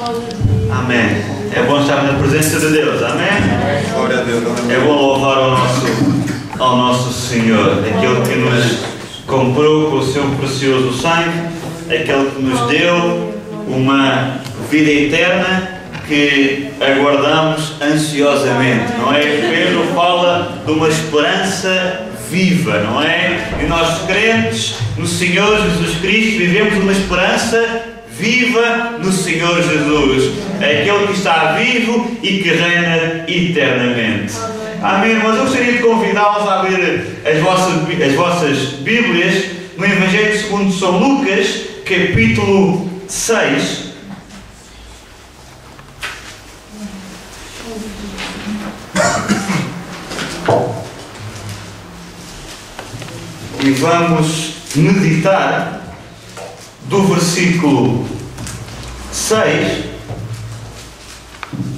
Amém. É bom estar na presença de Deus. Amém. É bom louvar ao nosso Senhor, aquele que nos comprou com o seu precioso sangue, aquele que nos deu uma vida eterna que aguardamos ansiosamente, não é? Pedro fala de uma esperança viva, não é? E nós crentes no Senhor Jesus Cristo vivemos uma esperança viva no Senhor Jesus, aquele que está vivo e que reina eternamente. Amém, irmãos? Eu gostaria de convidá-los a ler as vossas Bíblias no Evangelho segundo São Lucas, capítulo 6. E vamos meditar do versículo 6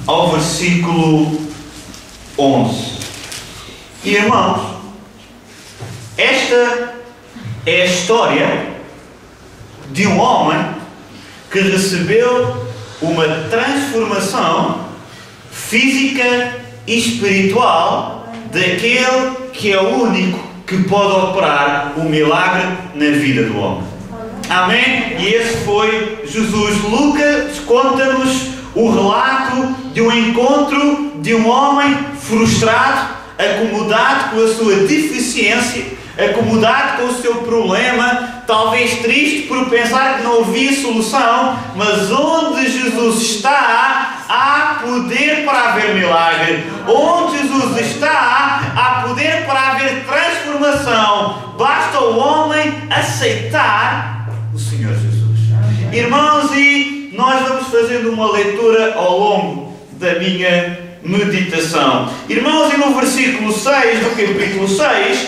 ao versículo 11. E irmãos, esta é a história de um homem que recebeu uma transformação física e espiritual daquele que é o único que pode operar o milagre na vida do homem. Amém? E esse foi Jesus. Lucas conta-nos o relato de um encontro de um homem frustrado, acomodado com a sua deficiência, acomodado com o seu problema, talvez triste por pensar que não havia solução, mas onde Jesus está, há poder para haver milagre. Onde Jesus está, há poder para haver transformação. Basta o homem aceitar o Senhor Jesus. Irmãos, e nós vamos fazendo uma leitura ao longo da minha meditação. Irmãos, e no versículo 6 do capítulo 6,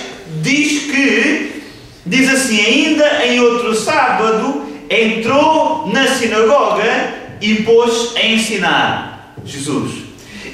diz assim: ainda em outro sábado, entrou na sinagoga e pôs a ensinar Jesus.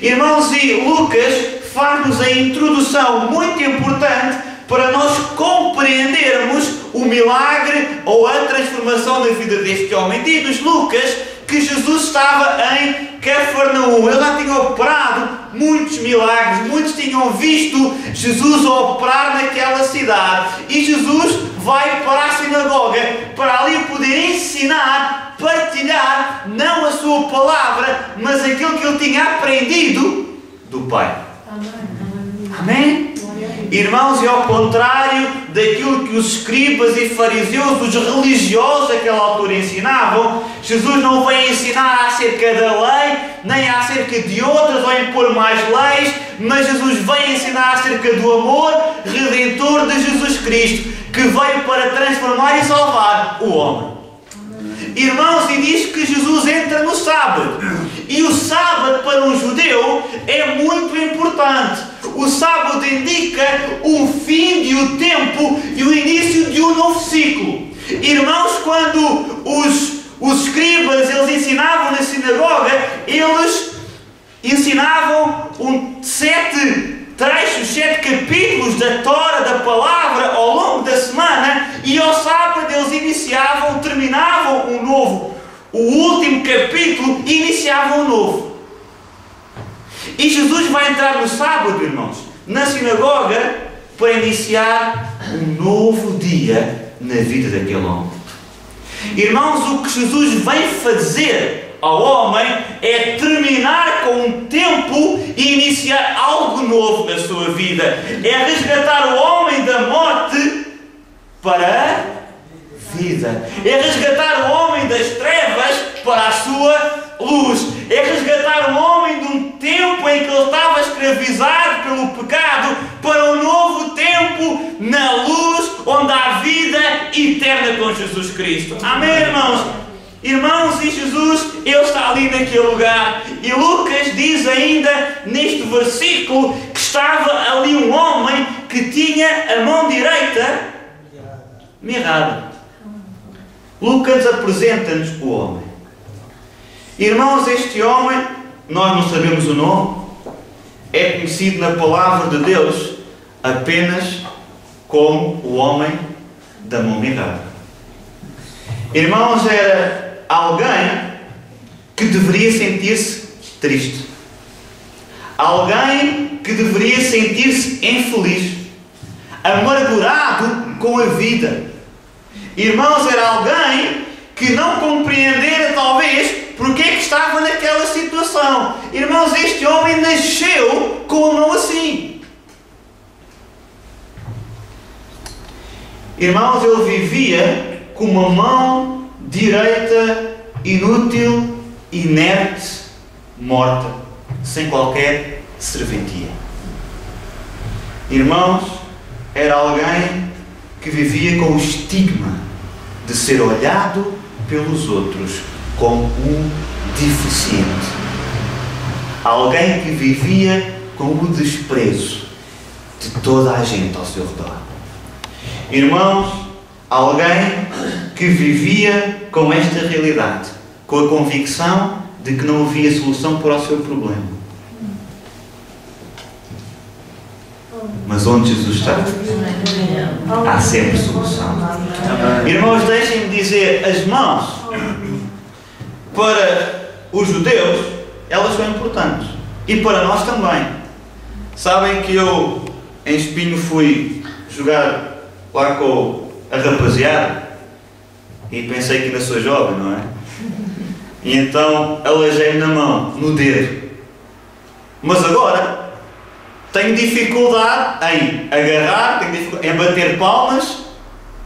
Irmãos, e Lucas faz-nos a introdução muito importante para nós compreendermos o milagre ou a transformação da vida deste homem. Diz Lucas que Jesus estava em Cafarnaum. Ele já tinha operado muitos milagres, muitos tinham visto Jesus operar naquela cidade. E Jesus vai para a sinagoga para ali poder ensinar, partilhar, não a sua palavra, mas aquilo que ele tinha aprendido do Pai. Amém? Irmãos, e ao contrário daquilo que os escribas e fariseus, os religiosos daquela altura ensinavam, Jesus não vem ensinar acerca da lei, nem acerca de outras, ou impor mais leis, mas Jesus vem ensinar acerca do amor redentor de Jesus Cristo, que veio para transformar e salvar o homem. Irmãos, e diz que Jesus entra no sábado. E o sábado para um judeu é muito importante. O sábado indica o fim de um tempo e o início de um novo ciclo. Irmãos, quando os escribas eles ensinavam na sinagoga, eles ensinavam 7 trechos, 7 capítulos da Tora, da palavra, ao longo da semana, e ao sábado eles iniciavam, terminavam um novo. O último capítulo e iniciavam um novo. E Jesus vai entrar no sábado, irmãos, na sinagoga, para iniciar um novo dia na vida daquele homem. Irmãos, o que Jesus vem fazer ao homem é terminar com um tempo e iniciar algo novo na sua vida. É resgatar o homem da morte para a vida. É resgatar o homem das trevas para a sua luz. É resgatar o homem de um tempo em que ele estava escravizado pelo pecado para um novo tempo na luz, onde há vida eterna com Jesus Cristo. Amém, irmãos? Irmãos, e Jesus, Ele está ali naquele lugar. E Lucas diz ainda neste versículo que estava ali um homem que tinha a mão direita mirrada. Lucas apresenta-nos o homem. Irmãos, este homem, nós não sabemos o nome, é conhecido na palavra de Deus apenas como o homem da mão mirrada. Irmãos, era alguém que deveria sentir-se triste. Alguém que deveria sentir-se infeliz, amargurado com a vida. Irmãos, era alguém que não compreendera talvez porque é que estava naquela situação. Irmãos, este homem nasceu com a mão assim. Irmãos, ele vivia com uma mão direita inútil, inerte, morta, sem qualquer serventia. Irmãos, era alguém que vivia com o estigma de ser olhado pelos outros como um deficiente. Alguém que vivia com o desprezo de toda a gente ao seu redor. Irmãos, alguém que vivia com esta realidade, com a convicção de que não havia solução para o seu problema. Mas onde Jesus está, há sempre solução. Irmãos, deixem-me dizer, as mãos, para os judeus, elas são importantes. E para nós também. Sabem que eu, em Espinho, fui jogar lá com a rapaziada e pensei que ainda sou jovem, não é? E então aleijei-me na mão, no dedo. Mas agora tenho dificuldade em agarrar, tenho dificuldade em bater palmas,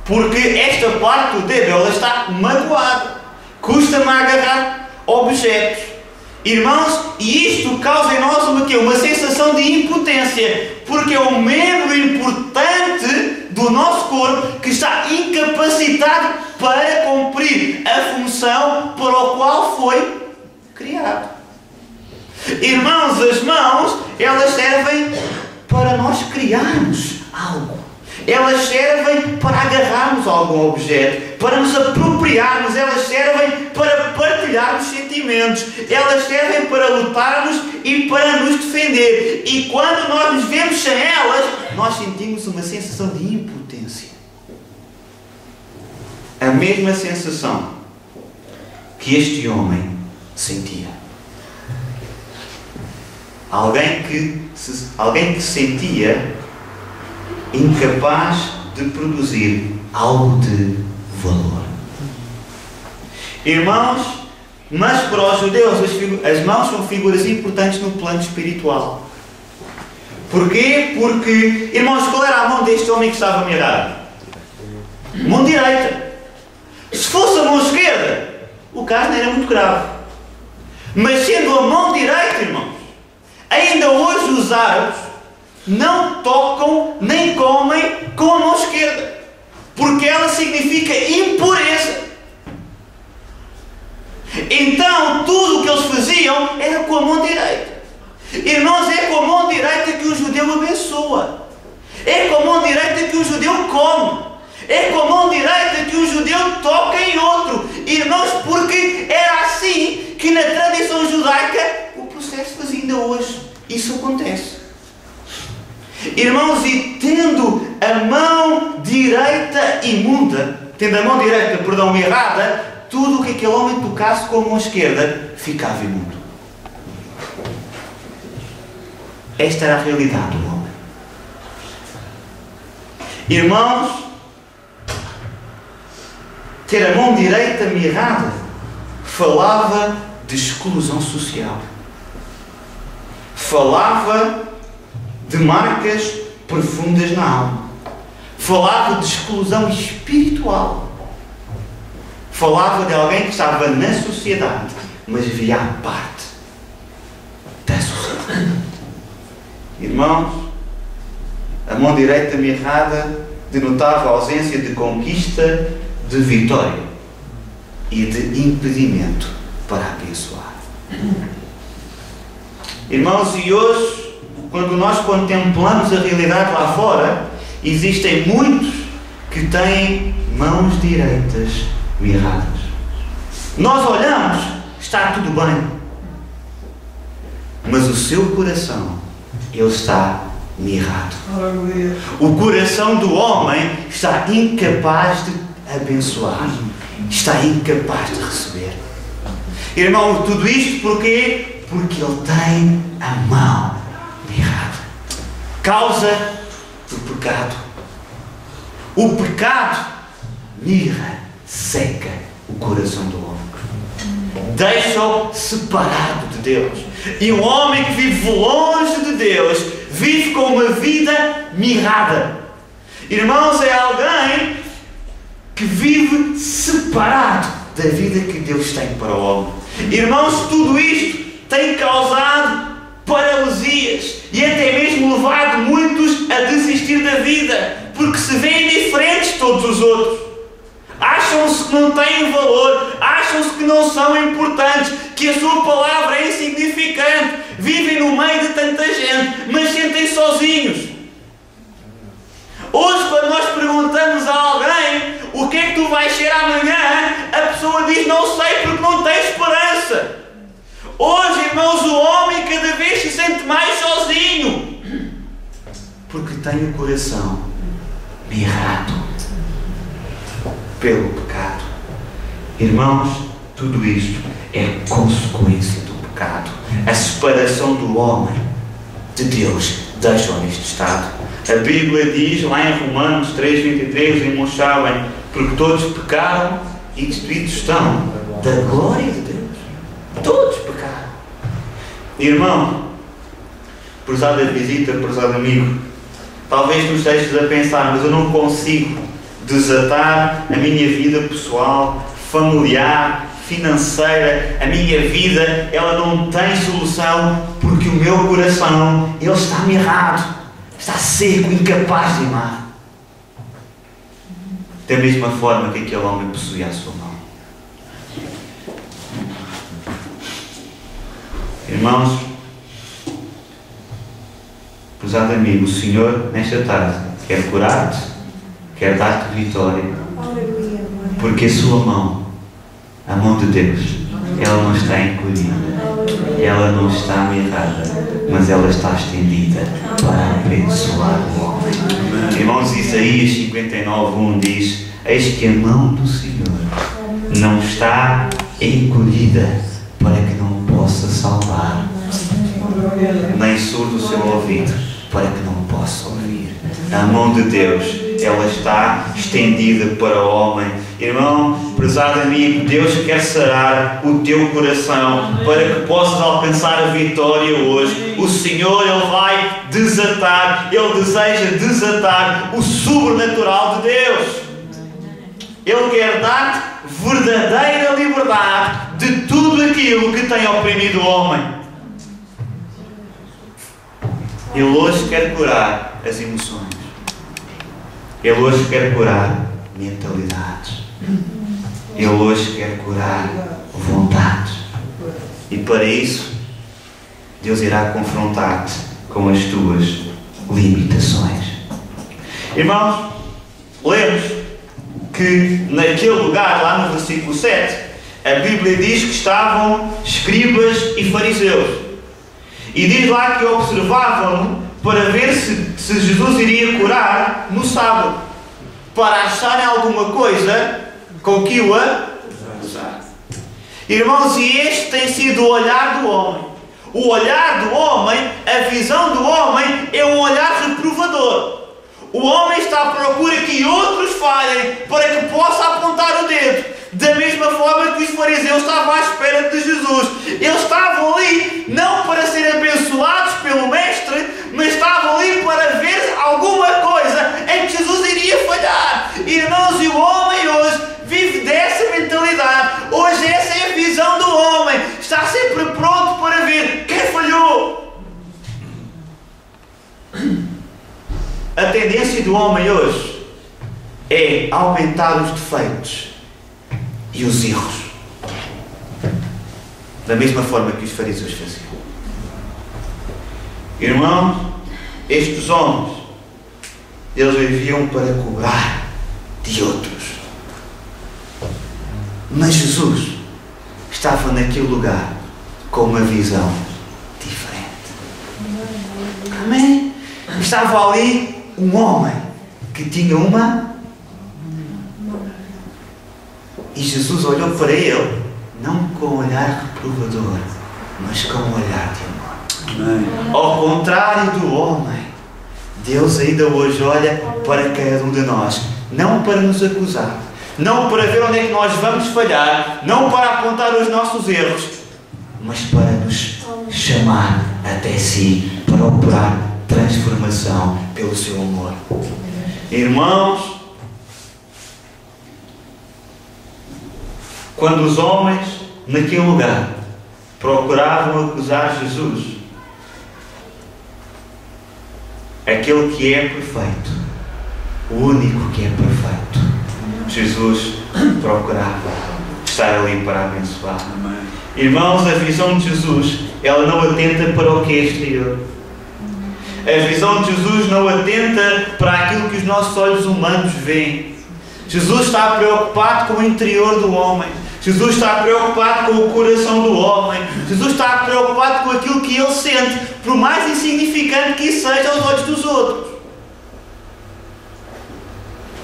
porque esta parte do dedo ela está magoada. Custa-me a agarrar objetos. Irmãos, e isto causa em nós uma sensação de impotência, porque é um membro importante do nosso corpo que está incapacitado para cumprir a função para a qual foi criado. Irmãos, as mãos, elas servem para nós criarmos algo. Elas servem para agarrarmos algum objeto, para nos apropriarmos, elas servem para partilharmos sentimentos, elas servem para lutarmos e para nos defender. E quando nós nos vemos sem elas, nós sentimos uma sensação de impotência. A mesma sensação que este homem sentia. Alguém que sentia incapaz de produzir algo de valor. Irmãos, mas para os judeus as mãos são figuras importantes no plano espiritual. Porquê? Porque, irmãos, qual era a mão deste homem que estava mirado? Mão direita. Se fosse a mão esquerda, o caso não era muito grave. Mas sendo a mão direita, irmãos, ainda hoje os árabes não tocam nem comem com a mão esquerda, porque ela significa impureza. Então tudo o que eles faziam era com a mão direita. Irmãos, é com a mão direita que o judeu abençoa, é com a mão direita que o judeu come, é com a mão direita que o judeu toca em outro. Irmãos, porque era assim que na tradição judaica o processo fazia ainda hoje. Isso acontece. Irmãos, e tendo a mão direita imunda, errada, tudo o que aquele homem tocasse com a mão esquerda ficava imundo. Esta era a realidade do homem. Irmãos, ter a mão direita mirrada falava de exclusão social. Falava de marcas profundas na alma. Falava de exclusão espiritual. Falava de alguém que estava na sociedade, mas vivia à parte da sociedade. Irmãos, a mão direita mirrada denotava a ausência de conquista, de vitória e de impedimento para abençoar. Irmãos, e hoje, quando nós contemplamos a realidade lá fora, existem muitos que têm mãos direitas mirradas. Nós olhamos, está tudo bem, mas o seu coração, ele está mirrado. O coração do homem está incapaz de abençoar, está incapaz de receber. Irmão, tudo isto porquê? Porque ele tem a mão mirrada. Causa do pecado. O pecado mirra, seca o coração do homem. Deixa-o separado de Deus. E um homem que vive longe de Deus vive com uma vida mirrada. Irmãos, é alguém que vive separado da vida que Deus tem para o homem. Irmãos, tudo isto tem causado paralisias e até mesmo levado muitos a desistir da vida, porque se veem diferentes de todos os outros. Acham-se que não têm valor, acham-se que não são importantes, que a sua palavra é insignificante, vivem no meio de tanta gente, mas sentem-se sozinhos. Hoje, quando nós perguntamos a alguém o que é que tu vais ser amanhã, a pessoa diz: não sei, porque não tem esperança. Hoje, irmãos, o homem cada vez se sente mais sozinho, porque tem o coração mirrado pelo pecado. Irmãos, tudo isto é consequência do pecado. A separação do homem de Deus deixa-o neste estado. A Bíblia diz lá em Romanos 3:23, irmãos sabem, porque todos pecaram e destituídos estão da glória de Deus. Todos pecaram. Irmão, prezada visita, prezado amigo, talvez tu estejas a pensar: mas eu não consigo desatar a minha vida pessoal, familiar, financeira, a minha vida, ela não tem solução, porque o meu coração, ele está mirrado, está seco, incapaz de amar. Da mesma forma que aquele homem possuía a sua mão. Irmãos, prezado amigo, o Senhor nesta tarde quer curar-te, quer dar-te vitória, porque a sua mão, a mão de Deus, ela não está encolhida, ela não está mirrada, mas ela está estendida para abençoar o homem. Irmãos, Isaías 59:1 diz: eis que a mão do Senhor não está encolhida para que não possa salvar, nem surdo o seu ouvido para que não possa ouvir. A mão de Deus, ela está estendida para o homem. Irmão, prezado amigo, Deus quer sarar o teu coração para que possas alcançar a vitória hoje. O Senhor, Ele vai desatar, Ele deseja desatar o sobrenatural de Deus. Ele quer dar-te verdadeira liberdade de tudo aquilo que tem oprimido o homem. Ele hoje quer curar as emoções. Ele hoje quer curar mentalidades. Ele hoje quer curar vontades. E para isso, Deus irá confrontar-te com as tuas limitações. Irmãos, lemos que naquele lugar, lá no versículo 7, a Bíblia diz que estavam escribas e fariseus. E diz lá que observavam-no para ver se Jesus iria curar no sábado, para acharem alguma coisa com que o acusar. Irmãos, e este tem sido o olhar do homem. O olhar do homem, a visão do homem é um olhar reprovador. O homem está à procura que outros falhem para que possa apontar o dedo. Da mesma forma que os fariseus estavam à espera de Jesus. Eles estavam ali não para serem abençoados pelo Mestre, mas estavam ali para ver alguma coisa em que Jesus iria falhar. Irmãos, e o homem hoje vive dessa mentalidade. Hoje essa é a visão do homem. Está sempre pronto para ver quem falhou. A tendência do homem hoje é aumentar os defeitos e os erros, da mesma forma que os fariseus faziam. Irmãos, estes homens, eles viviam para cobrar de outros. Mas Jesus estava naquele lugar com uma visão diferente. Amém? Estava ali um homem que tinha uma... E Jesus olhou para ele não com olhar reprovador, mas com olhar de amor. Amém. Ao contrário do homem, Deus ainda hoje olha para cada um de nós, não para nos acusar, não para ver onde é que nós vamos falhar, não para apontar os nossos erros, mas para nos chamar até si, para operar transformação pelo seu amor. Irmãos, quando os homens naquele lugar procuravam acusar Jesus, aquele que é perfeito, o único que é perfeito, Jesus procurava estar ali para abençoar. Amém. Irmãos, a visão de Jesus, ela não atenta para o que é exterior. A visão de Jesus não atenta para aquilo que os nossos olhos humanos veem. Jesus está preocupado com o interior do homem. Jesus está preocupado com o coração do homem. Jesus está preocupado com aquilo que ele sente, por mais insignificante que isso seja aos olhos dos outros.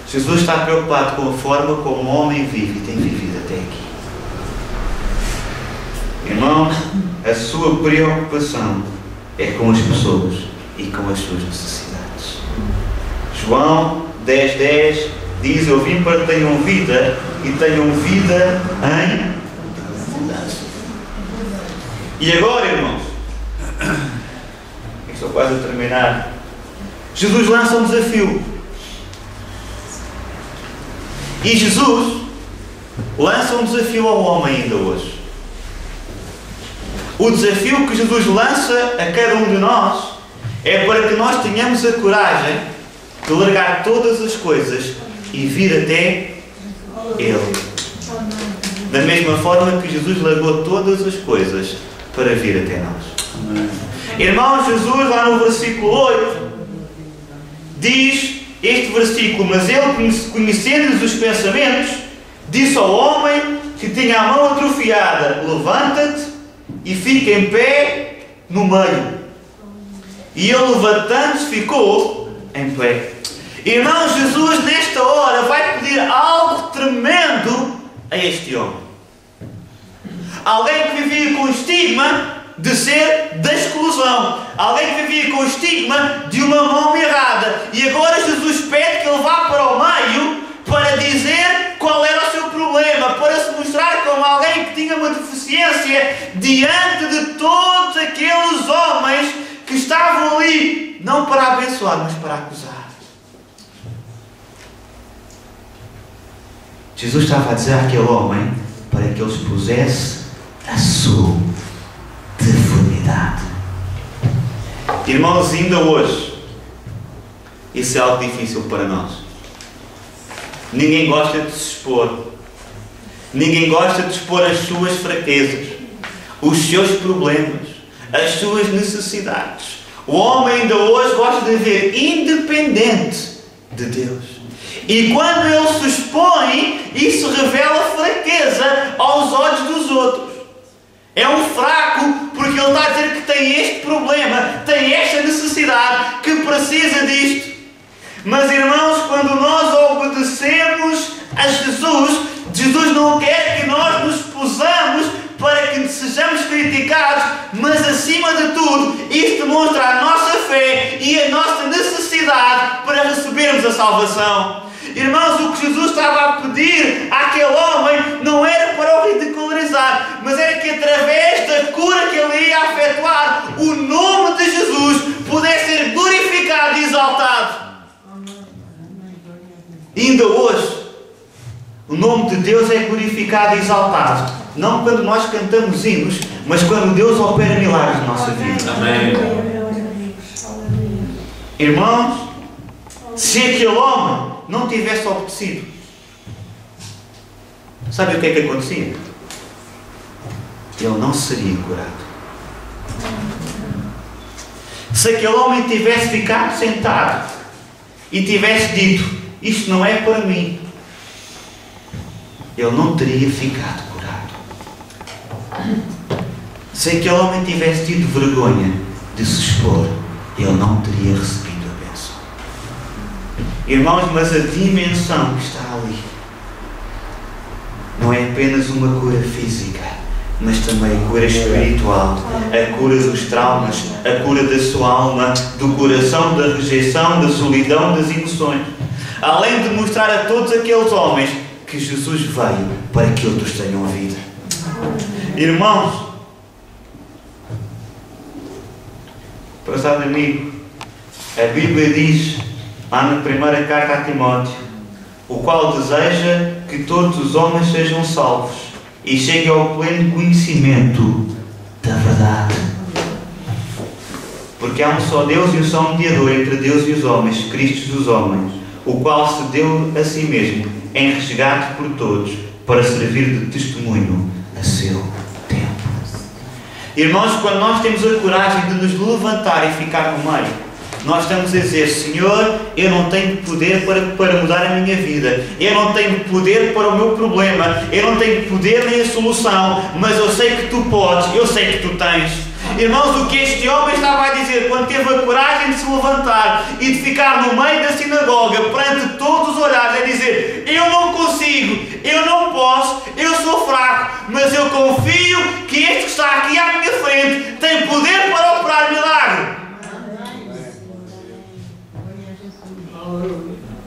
Jesus está preocupado com a forma como o homem vive e tem vivido até aqui. Irmão, a sua preocupação é com as pessoas e com as suas necessidades. João 10:10 diz: eu vim para que tenham vida e tenham vida em abundância. E agora, irmãos, estou quase a terminar. Jesus lança um desafio. E Jesus lança um desafio ao homem ainda hoje. O desafio que Jesus lança a cada um de nós é para que nós tenhamos a coragem de largar todas as coisas e vir até Ele. Da mesma forma que Jesus largou todas as coisas para vir até nós. Amém. Irmão, Jesus lá no versículo 8 diz este versículo: mas ele, conhecendo-lhes os pensamentos, disse ao homem que tinha a mão atrofiada: levanta-te e fica em pé no meio. E ele, levantando-se, ficou em pé. Irmão, Jesus nesta hora vai pedir algo tremendo a este homem. Alguém que vivia com o estigma de ser da exclusão. Alguém que vivia com o estigma de uma mão errada. E agora Jesus pede que ele vá para o meio para dizer qual era o seu problema, para se mostrar como alguém que tinha uma deficiência diante de todos aqueles homens que estavam ali, não para abençoar, mas para acusar. Jesus estava a dizer àquele homem para que ele expusesse a sua deformidade. Irmãos, ainda hoje, isso é algo difícil para nós. Ninguém gosta de se expor. Ninguém gosta de expor as suas fraquezas, os seus problemas, as suas necessidades. O homem ainda hoje gosta de viver independente de Deus. E quando ele se expõe, isso revela fraqueza aos olhos dos outros. É um fraco porque ele está a dizer que tem este problema, tem esta necessidade, que precisa disto. Mas, irmãos, quando nós obedecemos a Jesus, Jesus não quer que nós nos exposamos para que sejamos criticados, mas, acima de tudo, isto demonstra a nossa fé e a nossa necessidade para recebermos a salvação. Irmãos, o que Jesus estava a pedir àquele homem não era para o ridicularizar, mas era que através da cura que ele ia efetuar, o nome de Jesus pudesse ser glorificado e exaltado. E ainda hoje, o nome de Deus é glorificado e exaltado, não quando nós cantamos hinos, mas quando Deus opera milagres na nossa vida. Amém. Irmãos, se aquele homem não tivesse obedecido, sabe o que é que acontecia? Ele não seria curado. Se aquele homem tivesse ficado sentado e tivesse dito: isto não é para mim, ele não teria ficado curado. Se aquele homem tivesse tido vergonha de se expor, ele não teria recebido a bênção. Irmãos, mas a dimensão que está ali não é apenas uma cura física, mas também a cura espiritual, a cura dos traumas, a cura da sua alma, do coração, da rejeição, da solidão, das emoções. Além de mostrar a todos aqueles homens que Jesus veio para que outros tenham vida. Irmãos, prezado amigo, a Bíblia diz, lá na primeira carta a Timóteo, o qual deseja que todos os homens sejam salvos e cheguem ao pleno conhecimento da verdade. Porque há um só Deus e um só mediador entre Deus e os homens, Cristo dos homens, o qual se deu a si mesmo em resgate por todos, para servir de testemunho a seu tempo. Irmãos, quando nós temos a coragem de nos levantar e ficar no meio, nós estamos a dizer: Senhor, eu não tenho poder para mudar a minha vida, eu não tenho poder para o meu problema, eu não tenho poder nem a solução, mas eu sei que Tu podes, eu sei que Tu tens. Irmãos, o que este homem estava a dizer quando teve a coragem de se levantar e de ficar no meio da sinagoga perante todos os olhares, é dizer: eu não consigo, eu não posso, eu sou fraco, mas eu confio que este que está aqui à minha frente tem poder para operar milagre.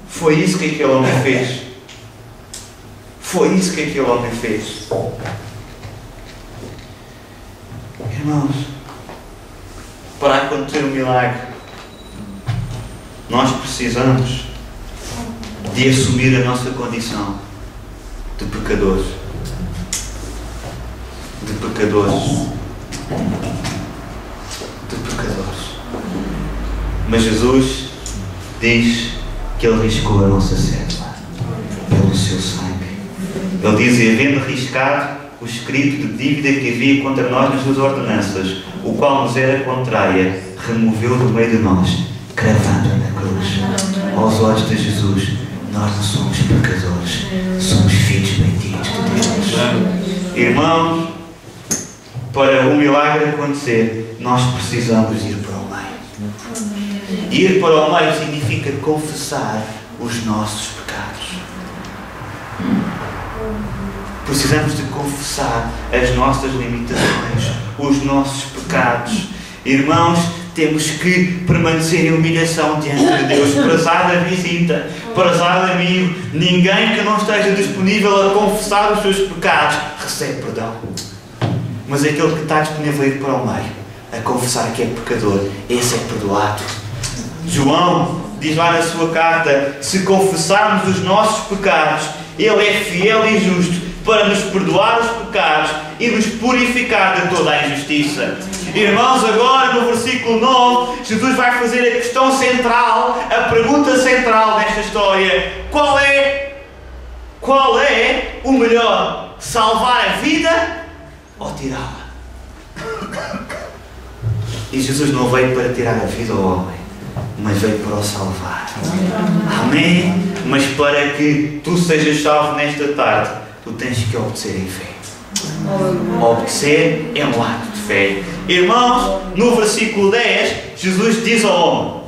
Foi isso que aquele homem fez. Foi isso que aquele homem fez. Irmãos, para acontecer um milagre, nós precisamos de assumir a nossa condição de pecadores. De pecadores. De pecadores. Mas Jesus diz que Ele riscou a nossa cédula pelo seu sangue. Ele diz: e havendo riscado o escrito de dívida que havia contra nós nas suas ordenanças, o qual nos era contrária, removeu do meio de nós, cravando na cruz. Aos olhos de Jesus, nós não somos pecadores, somos filhos benditos de Deus. Irmãos, para o milagre acontecer, nós precisamos ir para o meio. Ir para o meio significa confessar os nossos pecados. Precisamos de confessar as nossas limitações, os nossos pecados. Irmãos, temos que permanecer em humilhação diante de Deus. Prezada visita, prezado amigo, ninguém que não esteja disponível a confessar os seus pecados recebe perdão. Mas aquele que está disponível a ir para o meio, a confessar que é pecador, esse é perdoado. João diz lá na sua carta: se confessarmos os nossos pecados, Ele é fiel e justo para nos perdoar os pecados e nos purificar de toda a injustiça. Irmãos, agora no versículo 9, Jesus vai fazer a questão central, a pergunta central desta história: qual é o melhor? Salvar a vida ou tirá-la? E Jesus não veio para tirar a vida ao homem, mas veio para o salvar. Amém? Mas para que tu sejas salvo nesta tarde, tu tens que obedecer em fé. Obedecer é um ato de fé. Irmãos, no versículo 10, Jesus diz ao homem,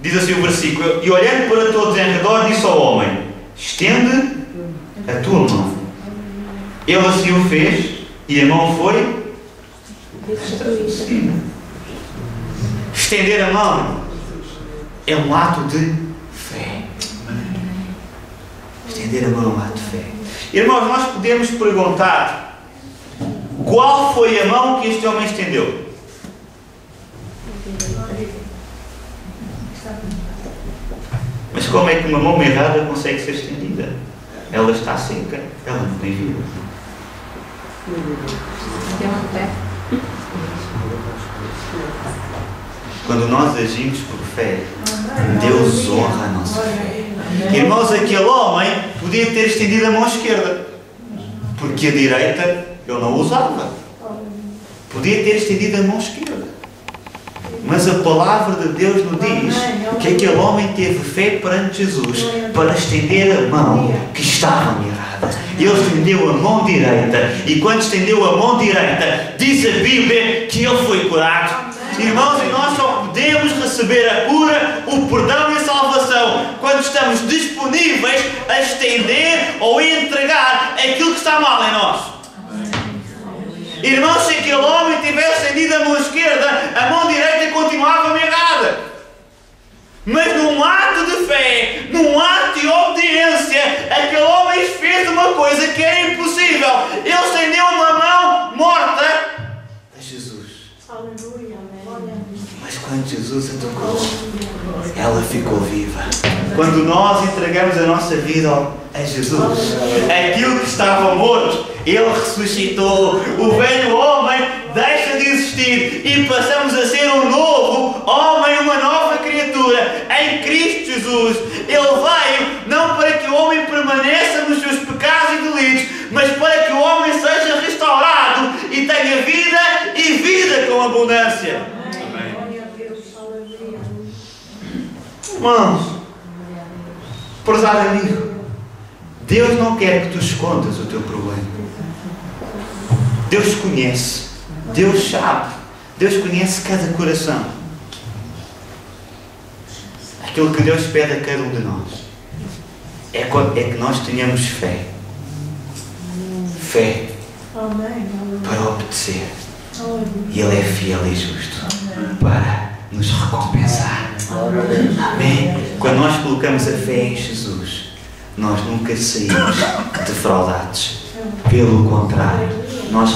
diz assim o versículo: e olhando para todos em redor, disse ao homem: estende a tua mão. Ele assim o fez, e a mão foi estabelecida. Estender a mão é um ato de fé. Estender a mão é um ato de fé. Irmãos, nós podemos perguntar: qual foi a mão que este homem estendeu? Mas como é que uma mão errada consegue ser estendida? Ela está seca, ela não tem vida. Quando nós agimos por fé, Deus honra a nossa fé. Irmãos, aquele homem podia ter estendido a mão esquerda, porque a direita ele não usava. Podia ter estendido a mão esquerda. Mas a palavra de Deus nos diz que aquele homem teve fé perante Jesus para estender a mão que estava errada. Ele estendeu a mão direita, e quando estendeu a mão direita, diz a Bíblia que ele foi curado. Irmãos, e nós só podemos receber a cura, o perdão e a salvação quando estamos disponíveis a estender ou a entregar aquilo que está mal em nós. Irmãos, se aquele homem tivesse estendido a mão esquerda, a mão direita continuava errada. Mas num ato de fé, num ato de obediência, aquele homem fez uma coisa que era impossível. Ele estendeu uma mão morta a Jesus. Mas quando Jesus a tocou, ela ficou viva. Quando nós entregamos a nossa vida a Jesus, aquilo que estava morto, Ele ressuscitou. O velho homem deixa de existir e passamos a ser um novo homem, uma nova criatura em Cristo Jesus. Ele veio não para que o homem permaneça nos seus pecados e delitos, mas para que o homem seja restaurado e tenha vida e vida com abundância. Amém. Irmãos, prezado amigo, Deus não quer que tu escondas o teu problema. Deus conhece, Deus sabe, Deus conhece cada coração. Aquilo que Deus pede a cada um de nós é que nós tenhamos fé. Fé para obedecer. E Ele é fiel e justo para nos recompensar. Amém? Quando nós colocamos a fé em Jesus, nós nunca saímos defraudados. Pelo contrário, nós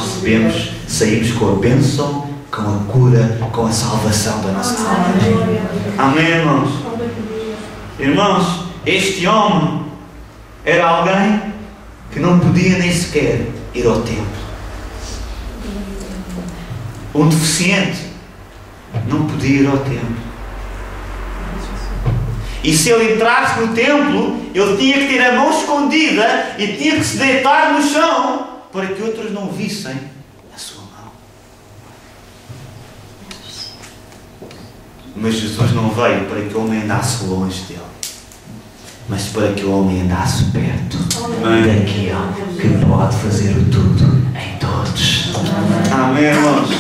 saímos com a bênção, com a cura, com a salvação da nossa alma. Amém, irmãos? Irmãos, este homem era alguém que não podia nem sequer ir ao templo. Um deficiente não podia ir ao templo. E se ele entrasse no templo, ele tinha que ter a mão escondida e tinha que se deitar no chão para que outros não vissem a sua mão. Mas Jesus não veio para que o homem andasse longe dele, mas para que o homem andasse perto daquele que pode fazer o tudo em todos. Amém, irmãos?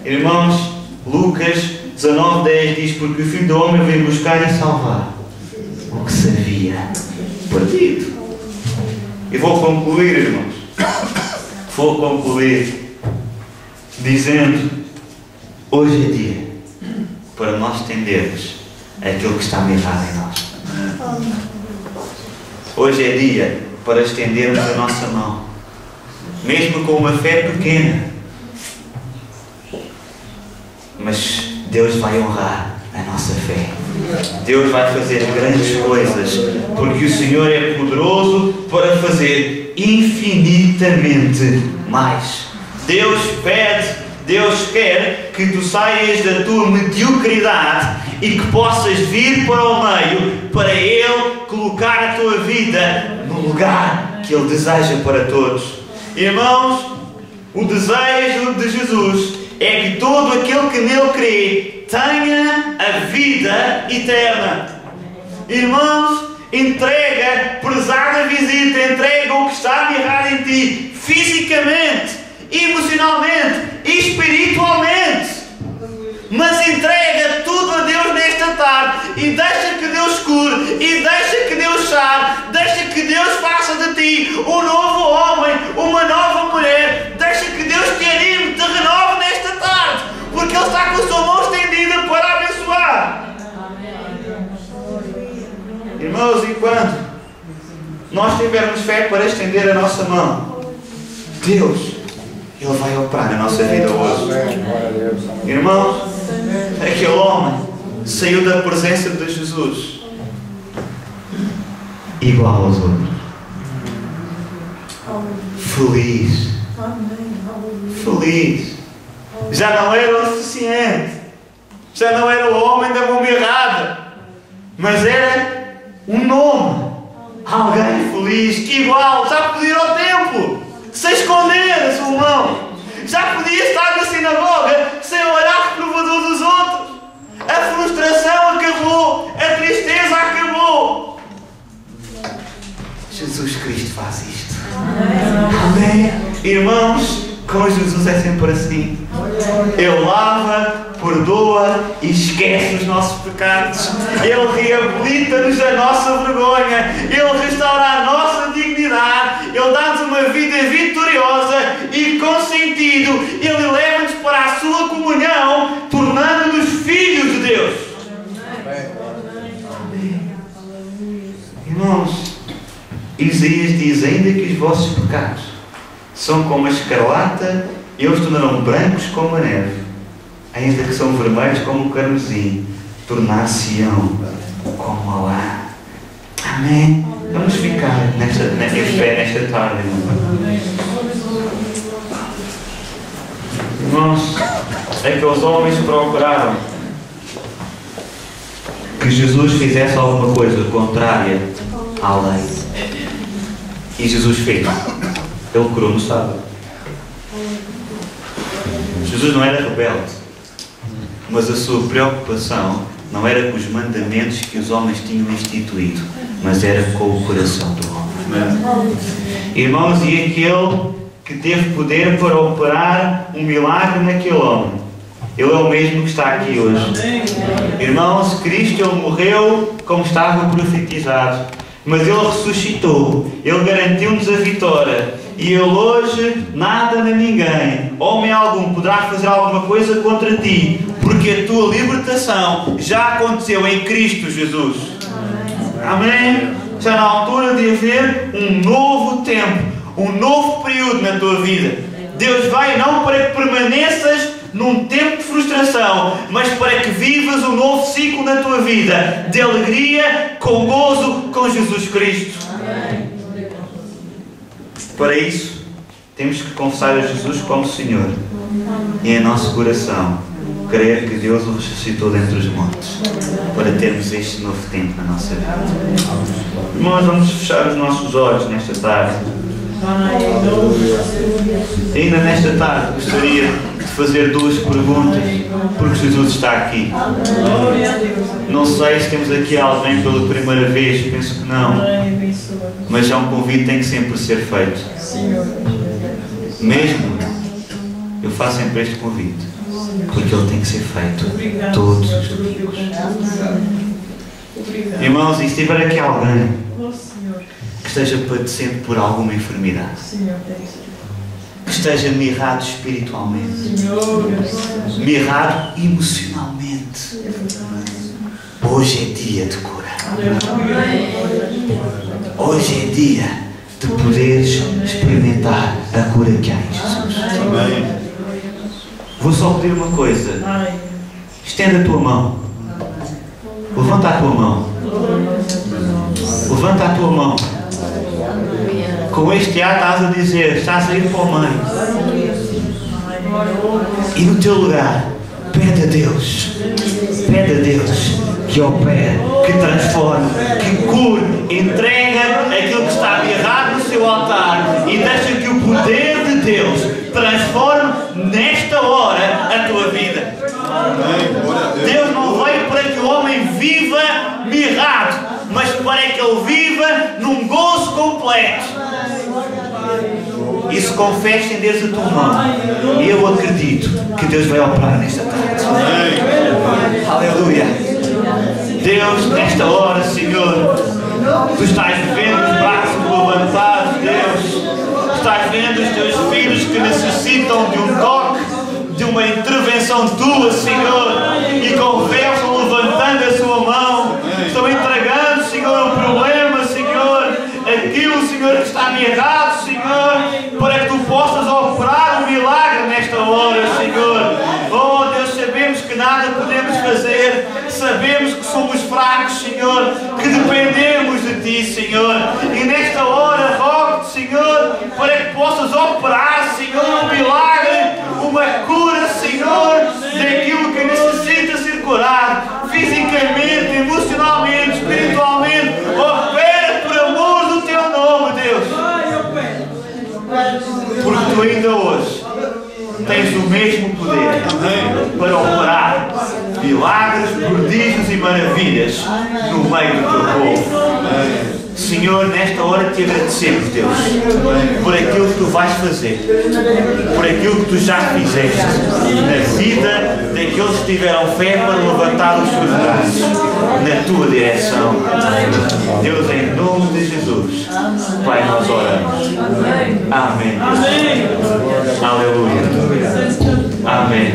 Irmãos, Lucas 19:10 diz: porque o Filho do Homem veio buscar e salvar o que se havia perdido. E vou concluir, irmãos. Vou concluir dizendo: hoje é dia para nós entendermos aquilo que está errado em nós. Hoje é dia para estendermos a nossa mão, mesmo com uma fé pequena. Mas Deus vai honrar a nossa fé. Deus vai fazer grandes coisas, porque o Senhor é poderoso para fazer infinitamente mais. Deus pede, Deus quer que tu saias da tua mediocridade e que possas vir para o meio, para Ele colocar a tua vida no lugar que Ele deseja para todos. Irmãos, o desejo de Jesus é que todo aquele que nele crê tenha a vida eterna. Irmãos, entrega, prezada visita, entrega o que está errado em ti, fisicamente, emocionalmente e espiritualmente. Mas entrega tudo a Deus nesta tarde e deixa que Deus cure, e deixa que Deus sare, deixa que Deus faça de ti um novo homem, uma nova mulher. Deixa que Deus te anime, te renove nesta tarde, porque Ele está com a sua mão estendida para abençoar. Irmãos, enquanto nós tivermos fé para estender a nossa mão, Deus, Ele vai operar na nossa vida hoje. Irmãos, aquele homem saiu da presença de Jesus igual aos outros, feliz, feliz. Já não era o suficiente, já não era o homem da mão errada, mas era um nome, alguém feliz, igual. Já podia ir ao templo sem esconder a sua mão, já podia estar na sinagoga sem olhar reprovador dos outros. A frustração acabou, a tristeza acabou. Jesus Cristo faz isto. Amém. Irmãos, com Jesus é sempre assim. Ele lava, perdoa e esquece os nossos pecados. Ele reabilita-nos da nossa vergonha. Ele restaura a nossa dignidade. Ele dá-nos uma uma vida vitoriosa e com sentido. Ele leva-nos para a sua comunhão, tornando-nos filhos de Deus. Irmãos, Isaías diz: ainda que os vossos pecados são como a escarlata, eles tornarão brancos como a neve. Ainda que são vermelhos como o carmesim, tornar-se-ão como a lã. Amém? Vamos ficar em fé nesta tarde, irmãos. Aqueles homens procuraram que Jesus fizesse alguma coisa contrária à lei. E Jesus fez. Ele curou no sábado. Jesus não era rebelde, mas a sua preocupação não era com os mandamentos que os homens tinham instituído, mas era com o coração do homem. Irmãos, e aquele que teve poder para operar um milagre naquele homem, ele é o mesmo que está aqui hoje. Irmãos, Cristo, ele morreu como estava profetizado, mas ele ressuscitou, ele garantiu-nos a vitória. E ele hoje nada nem ninguém, homem algum, poderá fazer alguma coisa contra ti, porque a tua libertação já aconteceu em Cristo Jesus. Amém? Já na altura de haver um novo tempo, um novo período na tua vida. Deus vai não para que permaneças num tempo de frustração, mas para que vivas um novo ciclo na tua vida, de alegria, com gozo, com Jesus Cristo. Para isso, temos que confessar a Jesus como Senhor e em nosso coração crer que Deus o ressuscitou dentre os mortos, para termos este novo tempo na nossa vida. Irmãos, vamos fechar os nossos olhos nesta tarde. E ainda nesta tarde gostaria de fazer duas perguntas, porque Jesus está aqui. Não sei se temos aqui alguém pela primeira vez, penso que não, mas é um convite que tem que sempre ser feito. Mesmo, eu faço sempre este convite, porque ele tem que ser feito todos os domingos. Irmãos, e se tiver aqui alguém que esteja padecendo por alguma enfermidade, que esteja mirrado espiritualmente, mirrado emocionalmente, hoje é dia de cura. Hoje é dia de poderes experimentar a cura que há em Jesus. Vou só pedir uma coisa. Estenda a tua mão. Levanta a tua mão. Levanta a tua mão. Com este ar estás a dizer, estás a ir para o meio. E no teu lugar, pede a Deus que opere, que transforme, que cure, entrega aquilo que está agarrado no seu altar e deixa que o poder de Deus transforme nesta hora a tua vida. Deus não veio para que o homem viva mirrado, mas para que ele viva num gozo completo. E se confessa em Deus a tua mão, e eu acredito que Deus vai operar nesta tarde. Aleluia. Deus, nesta hora, Senhor, tu estás vendo os braços levantados, Deus. Estás vendo os teus filhos que necessitam de um toque, de uma intervenção tua, Senhor, e confessam levantando a sua mão. Estão entregando, Senhor, o problema, Senhor, aquilo, Senhor, que está errado, Senhor, para que tu possas operar um milagre nesta hora, Senhor. Oh, Deus, sabemos que nada podemos fazer, sabemos que somos fracos, Senhor, que dependemos de Ti, Senhor. E nesta hora, rogo-te, Senhor, para que possas operar, Senhor, um milagre, uma cura, Senhor, daquilo que necessita ser curado, fisicamente, emocionalmente, espiritualmente. Opera por amor do Teu nome, Deus. Porque Tu ainda hoje tens o mesmo poder para operar milagres, prodígios e maravilhas no meio do Teu povo. Senhor, nesta hora te agradecemos, Deus, por aquilo que Tu vais fazer, por aquilo que Tu já fizeste na vida daqueles que tiveram fé para levantar os seus braços na Tua direção. Deus, em nome de Jesus. Jesus. Pai, nós oramos. Amém. Aleluia. Amém.